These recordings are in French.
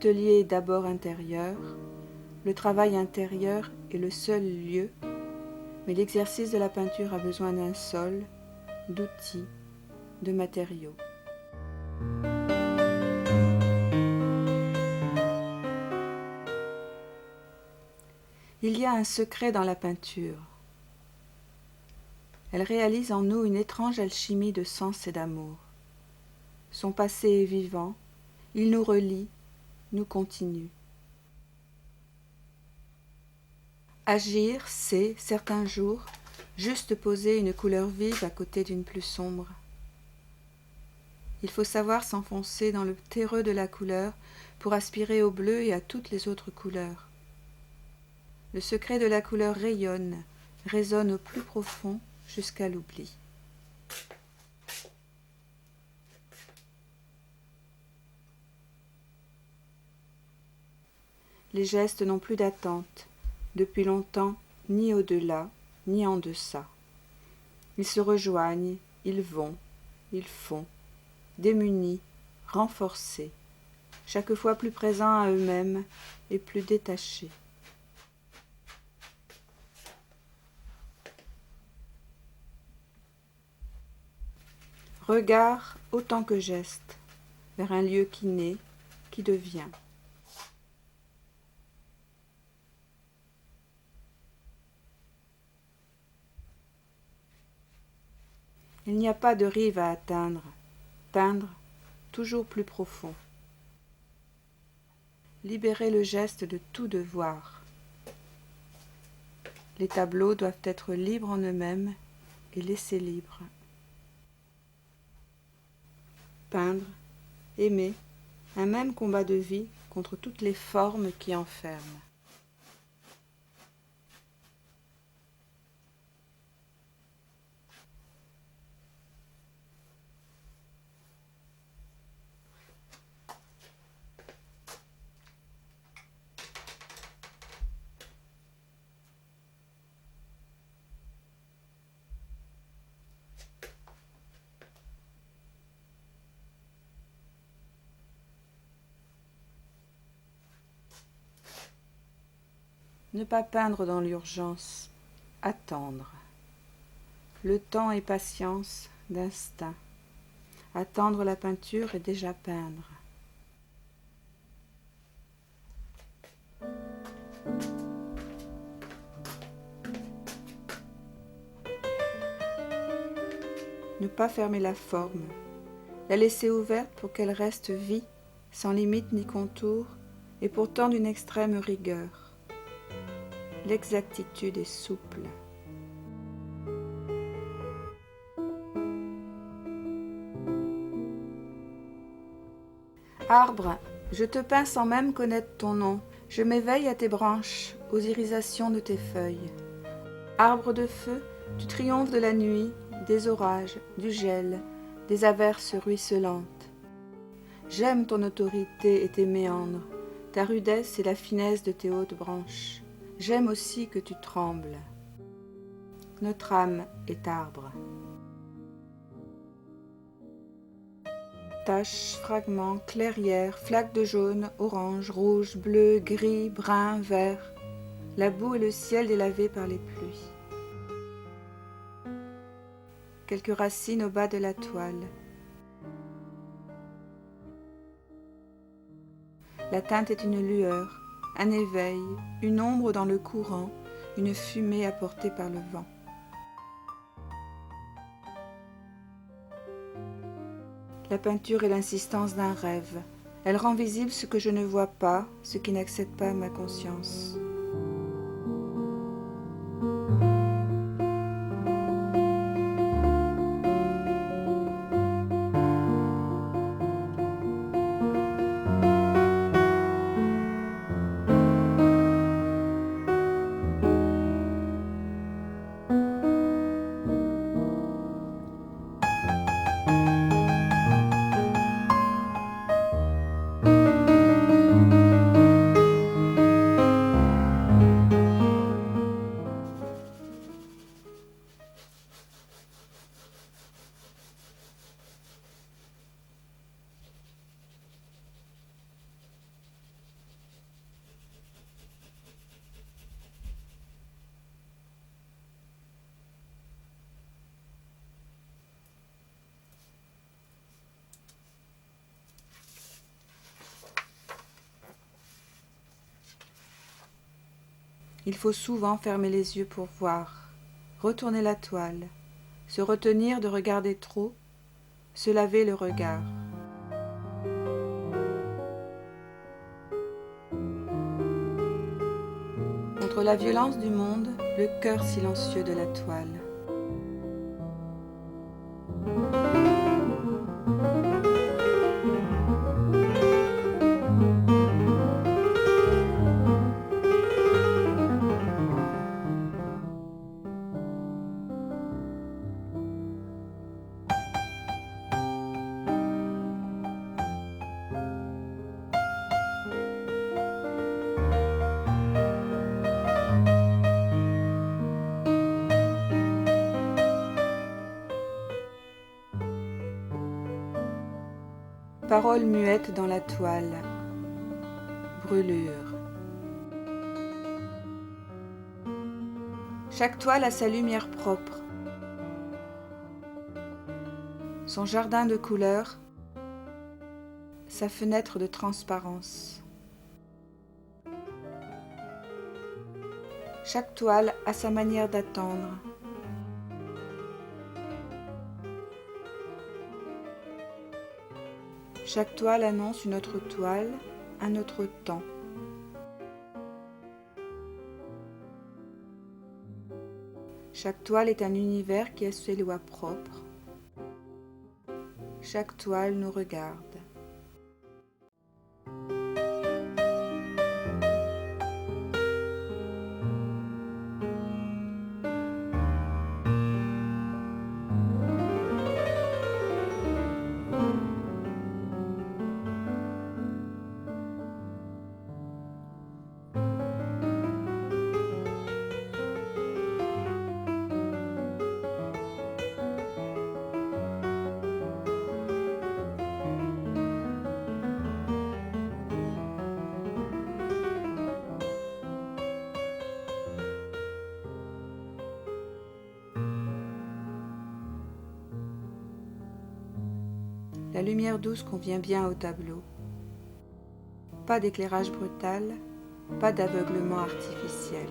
l'atelier est d'abord intérieur, le travail intérieur est le seul lieu, mais l'exercice de la peinture a besoin d'un sol, d'outils, de matériaux. Il y a un secret dans la peinture. Elle réalise en nous une étrange alchimie de sens et d'amour. Son passé est vivant, il nous relie, nous continue. Agir, c'est, certains jours, juste poser une couleur vive à côté d'une plus sombre. Il faut savoir s'enfoncer dans le terreux de la couleur pour aspirer au bleu et à toutes les autres couleurs. Le secret de la couleur rayonne, résonne au plus profond jusqu'à l'oubli. Les gestes n'ont plus d'attente, depuis longtemps, ni au-delà, ni en deçà. Ils se rejoignent, ils vont, ils font, démunis, renforcés, chaque fois plus présents à eux-mêmes et plus détachés. Regard autant que geste, vers un lieu qui naît, qui devient. Il n'y a pas de rive à atteindre, peindre toujours plus profond. Libérer le geste de tout devoir. Les tableaux doivent être libres en eux-mêmes et laissés libres. Peindre, aimer, un même combat de vie contre toutes les formes qui enferment. Ne pas peindre dans l'urgence, attendre. Le temps est patience d'instinct. Attendre la peinture est déjà peindre. Ne pas fermer la forme, la laisser ouverte pour qu'elle reste vie, sans limite ni contour, et pourtant d'une extrême rigueur. L'exactitude est souple. Arbre, je te peins sans même connaître ton nom, je m'éveille à tes branches, aux irisations de tes feuilles. Arbre de feu, tu triomphes de la nuit, des orages, du gel, des averses ruisselantes. J'aime ton autorité et tes méandres, ta rudesse et la finesse de tes hautes branches. J'aime aussi que tu trembles. Notre âme est arbre. Taches, fragments, clairières, flaques de jaune, orange, rouge, bleu, gris, brun, vert. La boue et le ciel délavés par les pluies. Quelques racines au bas de la toile. La teinte est une lueur, un éveil, une ombre dans le courant, une fumée apportée par le vent. La peinture est l'insistance d'un rêve. Elle rend visible ce que je ne vois pas, ce qui n'accède pas à ma conscience. Il faut souvent fermer les yeux pour voir, retourner la toile, se retenir de regarder trop, se laver le regard. Contre la violence du monde, le cœur silencieux de la toile. Paroles muettes dans la toile. Brûlure. Chaque toile a sa lumière propre, son jardin de couleurs, sa fenêtre de transparence. Chaque toile a sa manière d'attendre. Chaque toile annonce une autre toile, un autre temps. Chaque toile est un univers qui a ses lois propres. Chaque toile nous regarde. La lumière douce convient bien au tableau. Pas d'éclairage brutal, pas d'aveuglement artificiel.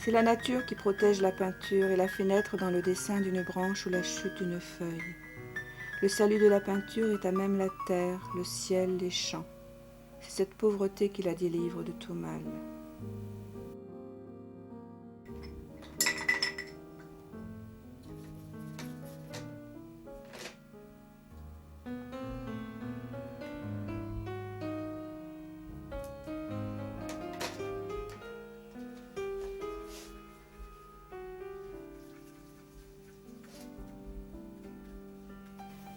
C'est la nature qui protège la peinture et la fait naître dans le dessin d'une branche ou la chute d'une feuille. Le salut de la peinture est à même la terre, le ciel, les champs. C'est cette pauvreté qui la délivre de tout mal.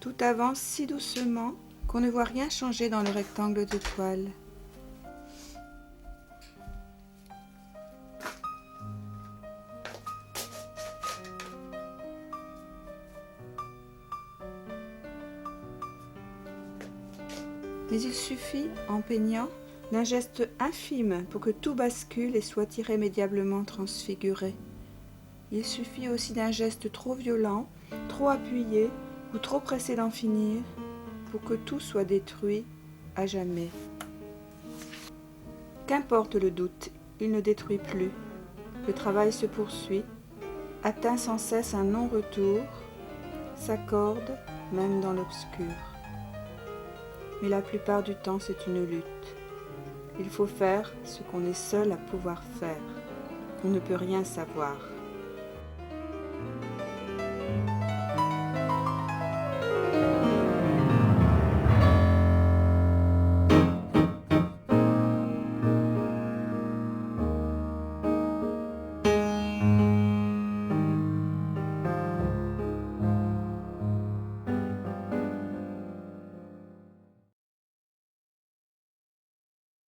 Tout avance si doucement qu'on ne voit rien changer dans le rectangle de toile. Mais il suffit, en peignant, d'un geste infime pour que tout bascule et soit irrémédiablement transfiguré. Il suffit aussi d'un geste trop violent, trop appuyé, ou trop pressé d'en finir pour que tout soit détruit à jamais. Qu'importe le doute, il ne détruit plus. Le travail se poursuit, atteint sans cesse un non-retour, s'accorde même dans l'obscur. Mais la plupart du temps, c'est une lutte. Il faut faire ce qu'on est seul à pouvoir faire. On ne peut rien savoir.